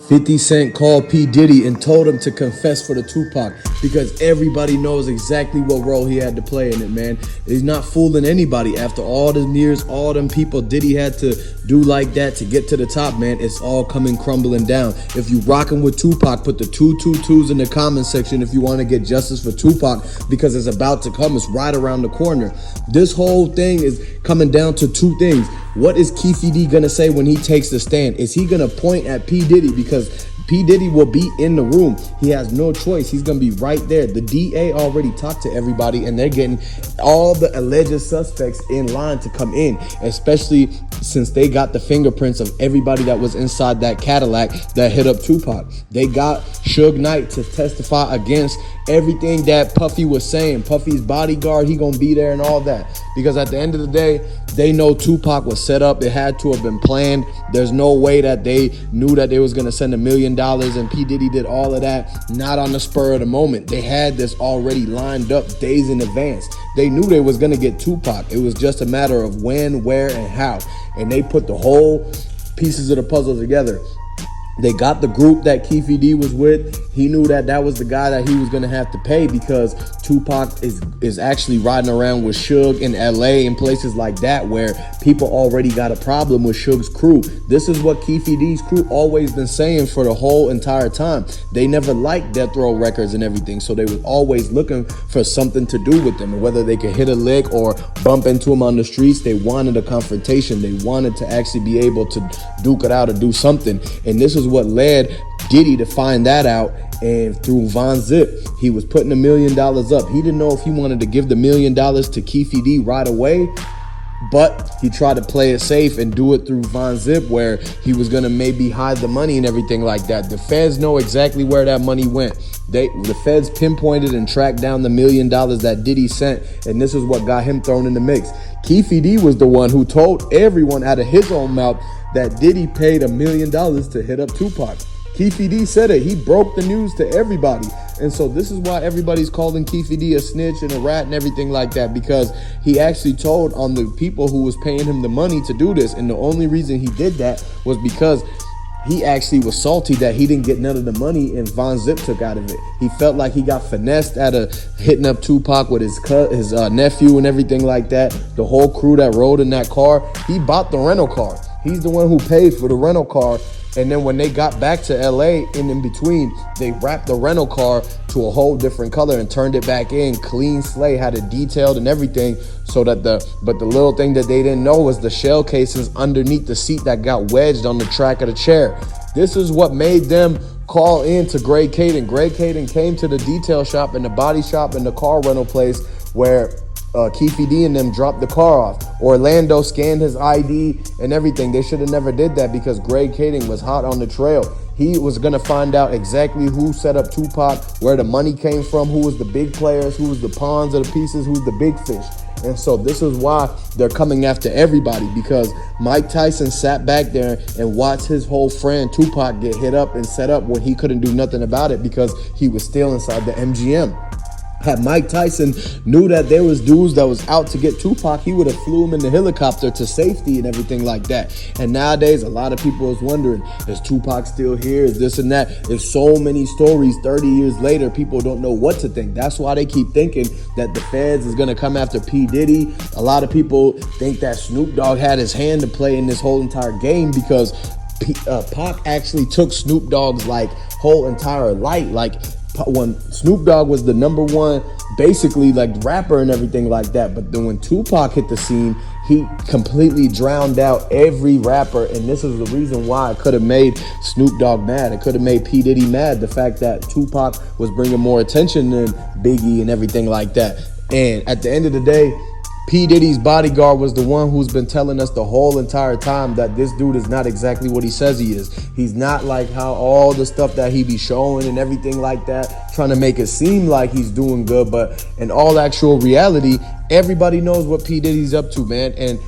50 Cent called P. Diddy and told him to confess for the Tupac because everybody knows exactly what role he had to play in it, man. He's not fooling anybody. After all them years, all them people Diddy had to do like that to get to the top, man, it's all coming crumbling down. If you rocking with Tupac, put the 222s in the comment section if you want to get justice for Tupac, because it's about to come. It's right around the corner. This whole thing is coming down to two things. What is Keefe gonna say when he takes the stand? Is he gonna point at P. Diddy? Because P. Diddy will be in the room. He has no choice. He's going to be right there. The DA already talked to everybody, and they're getting all the alleged suspects in line to come in, especially since they got the fingerprints of everybody that was inside that Cadillac that hit up Tupac. They got Sugeknight to testify against everything that Puffy was saying. Puffy's bodyguard, he going to be there and all that. Because at the end of the day, they know Tupac was set up. It had to have been planned. There's no way that they knew that they was going to send $1 million and P. Diddy did all of that, not on the spur of the moment. They had this already lined up days in advance. They knew they was going to get Tupac. It was just a matter of when, where, and how. And they put the whole pieces of the puzzle together. They got the group that Keefe was with. He knew that that was the guy that he was going to have to pay, because Tupac is actually riding around with Suge in LA and places like that where people already got a problem with Suge's crew. This is what Keefe's crew always been saying for the whole entire time. They never liked Death Row Records and everything, so they was always looking for something to do with them. And whether they could hit a lick or bump into him on the streets, they wanted a confrontation. They wanted to actually be able to duke it out or do something. And this is what led Diddy to find that out, and through Von Zip, he was putting $1 million up. He didn't know if he wanted to give the $1 million to Keefe right away, but he tried to play it safe and do it through Von Zip, where he was gonna maybe hide the money and everything like that. The feds know exactly where that money went. The feds pinpointed and tracked down the $1 million that Diddy sent, and this is what got him thrown in the mix. Keefe was the one who told everyone out of his own mouth that Diddy paid $1 million to hit up Tupac. Keefe said it. He broke the news to everybody. And so this is why everybody's calling Keefe a snitch and a rat and everything like that, because he actually told on the people who was paying him the money to do this. And the only reason he did that was because he actually was salty that he didn't get none of the money and Von Zip took out of it. He felt like he got finessed out of hitting up Tupac with his nephew and everything like that. The whole crew that rode in that car, he bought the rental car. He's the one who paid for the rental car. And then when they got back to LA, and in between, they wrapped the rental car to a whole different color and turned it back in. Clean slate, had it detailed and everything, so that but the little thing that they didn't know was the shell cases underneath the seat that got wedged on the track of the chair. This is what made them call in to Greg Caden. Greg Caden came to the detail shop and the body shop and the car rental place where Keefe and them dropped the car off. Orlando scanned his ID and everything. They should have never did that, because Greg Caden was hot on the trail. He was going to find out exactly who set up Tupac, where the money came from, who was the big players, who was the pawns of the pieces, who's the big fish. And so this is why they're coming after everybody, because Mike Tyson sat back there and watched his whole friend Tupac get hit up and set up when he couldn't do nothing about it because he was still inside the MGM. Had Mike Tyson knew that there was dudes that was out to get Tupac, he would have flew him in the helicopter to safety and everything like that. And nowadays, a lot of people is wondering, is Tupac still here? Is this and that? There's so many stories 30 years later, people don't know what to think. That's why they keep thinking that the feds is going to come after P. Diddy. A lot of people think that Snoop Dogg had his hand to play in this whole entire game, because Pac actually took Snoop Dogg's whole entire light. When Snoop Dogg was the #1 basically rapper and everything like that, but then when Tupac hit the scene, he completely drowned out every rapper. And this is the reason why it could have made Snoop Dogg mad. It could have made P. Diddy mad, the fact that Tupac was bringing more attention than Biggie and everything like that. And at the end of the day, P. Diddy's bodyguard was the one who's been telling us the whole entire time that this dude is not exactly what he says he is. He's not like how all the stuff that he be showing and everything like that, trying to make it seem like he's doing good, but in all actual reality, everybody knows what P. Diddy's up to, man. And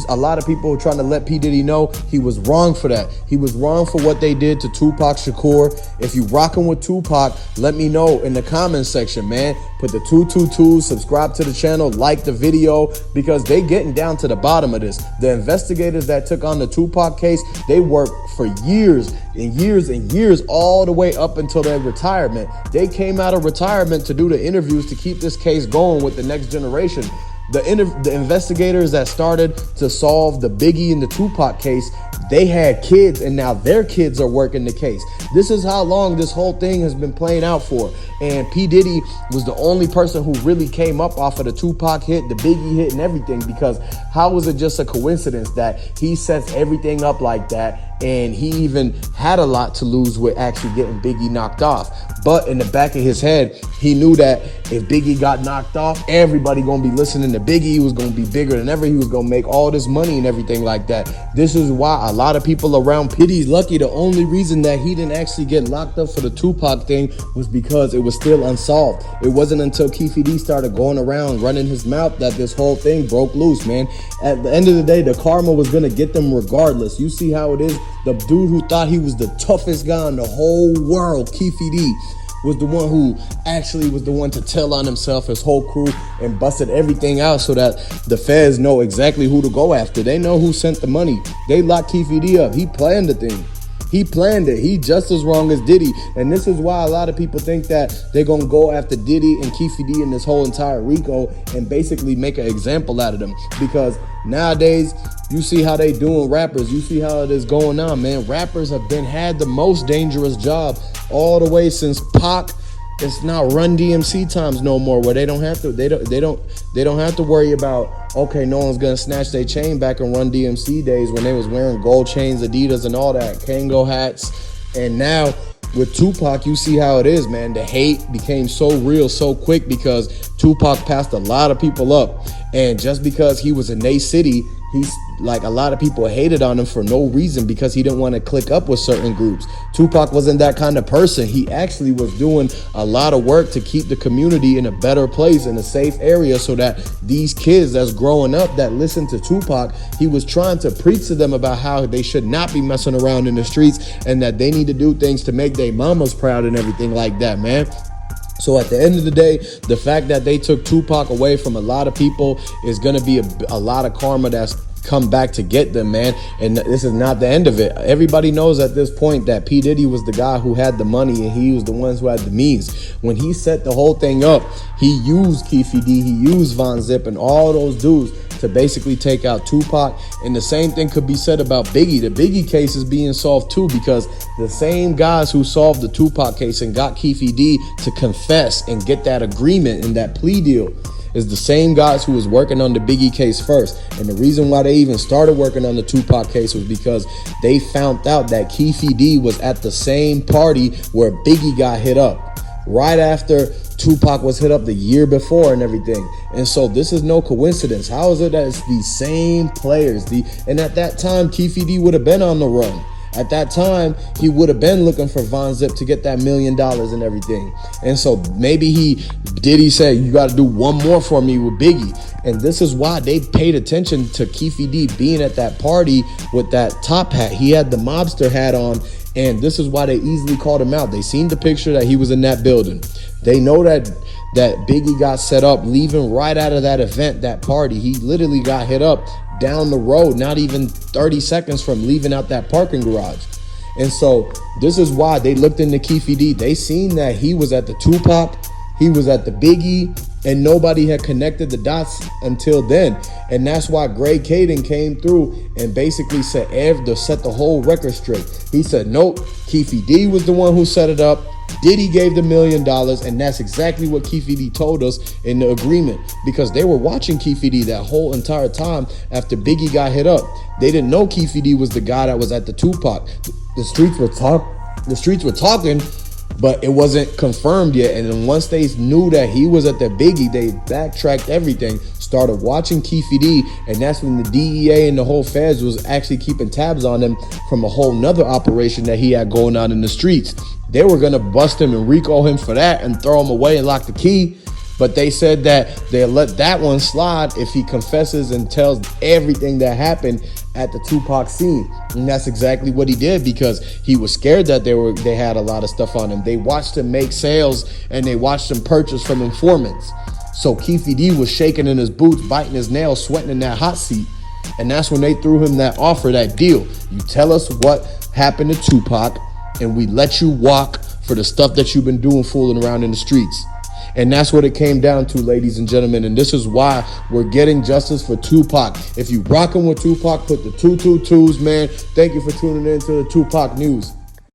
a lot of people are trying to let P. Diddy know he was wrong for that. He was wrong for what they did to Tupac Shakur. If you rocking with Tupac, let me know in the comment section, man. Put the 222s, subscribe to the channel, like the video, because they getting down to the bottom of this. The investigators that took on the Tupac case, they worked for years and years, all the way up until their retirement. They came out of retirement to do the interviews to keep this case going with the next generation. The investigators that started to solve the Biggie and the Tupac case, they had kids, and now their kids are working the case. This is how long this whole thing has been playing out for. And P. Diddy was the only person who really came up off of the Tupac hit, the Biggie hit, and everything, because how was it just a coincidence that he sets everything up like that? And he even had a lot to lose with actually getting Biggie knocked off. But in the back of his head, he knew that if Biggie got knocked off, everybody gonna be listening to Biggie. He was gonna be bigger than ever. He was gonna make all this money and everything like that. This is why a lot of people around Diddy's lucky. The only reason that he didn't actually get locked up for the Tupac thing was because it was still unsolved. It wasn't until Keefe started going around running his mouth that this whole thing broke loose, man. At the end of the day, the karma was gonna get them regardless. You see how it is? The dude who thought he was the toughest guy in the whole world, Keefe D, was the one who actually was the one to tell on himself, his whole crew, and busted everything out so that the feds know exactly who to go after. They know who sent the money. They locked Keefe D up. He planned the thing. He planned it. He just as wrong as Diddy. And this is why a lot of people think that they're going to go after Diddy and Keefe D and this whole entire Rico and basically make an example out of them. Because nowadays, you see how they doing rappers. You see how it is going on, man. Rappers have had the most dangerous job all the way since Pac. It's not Run DMC times no more, where they don't have to worry about, okay, no one's gonna snatch their chain back in Run DMC days when they was wearing gold chains, Adidas and all that, Kango hats. And now with Tupac, you see how it is, man. The hate became so real so quick because Tupac passed a lot of people up. And just because he was in their city, he's like, a lot of people hated on him for no reason because he didn't want to click up with certain groups. Tupac wasn't that kind of person. He actually was doing a lot of work to keep the community in a better place, in a safe area, so that these kids that's growing up that listen to Tupac, he was trying to preach to them about how they should not be messing around in the streets and that they need to do things to make their mamas proud and everything like that, man. So at the end of the day, the fact that they took Tupac away from a lot of people is going to be a lot of karma that's come back to get them, man. And this is not the end of it. Everybody knows at this point that P. Diddy was the guy who had the money and he was the ones who had the means. When he set the whole thing up, he used Keefe D, he used Von Zip and all those dudes to basically take out Tupac. And the same thing could be said about Biggie. The Biggie case is being solved too, because the same guys who solved the Tupac case and got Keefe D to confess and get that agreement and that plea deal is the same guys who was working on the Biggie case first. And the reason why they even started working on the Tupac case was because they found out that Keefe D was at the same party where Biggie got hit up right after Tupac was hit up the year before and everything. And so this is no coincidence. How is it that it's these same players? And at that time, Keefe D would have been on the run. At that time, he would have been looking for Von Zip to get that $1 million and everything. And so maybe Diddy said, you got to do one more for me with Biggie. And this is why they paid attention to Keefe D being at that party with that top hat. He had the mobster hat on. And this is why they easily called him out. They seen the picture that he was in that building. They know that Biggie got set up leaving right out of that event, that party. He literally got hit up down the road, not even 30 seconds from leaving out that parking garage. And so this is why they looked into Keefe D. They seen that he was at the Tupac, he was at the Biggie, and nobody had connected the dots until then. And that's why Greg Caden came through and basically set the whole record straight. He said, nope, Keefe D was the one who set it up. Diddy gave the $1 million, and that's exactly what Keefe D told us in the agreement, because they were watching Keefe D that whole entire time after Biggie got hit up. They didn't know Keefe D was the guy that was at the Tupac. The streets were talking, but it wasn't confirmed yet. And then once they knew that he was at the Biggie, they backtracked everything, started watching Keefe D, and that's when the DEA and the whole feds was actually keeping tabs on him from a whole nother operation that he had going on in the streets. They were going to bust him and Rico him for that and throw him away and lock the key. But they said that they'll let that one slide if he confesses and tells everything that happened at the Tupac scene. And that's exactly what he did, because he was scared that they had a lot of stuff on him. They watched him make sales and they watched him purchase from informants. So Keefe D was shaking in his boots, biting his nails, sweating in that hot seat. And that's when they threw him that offer, that deal. You tell us what happened to Tupac, and we let you walk for the stuff that you've been doing fooling around in the streets. And that's what it came down to, ladies and gentlemen. And this is why we're getting justice for Tupac. If you rocking with Tupac, put the 222s, man. Thank you for tuning in to the Tupac News.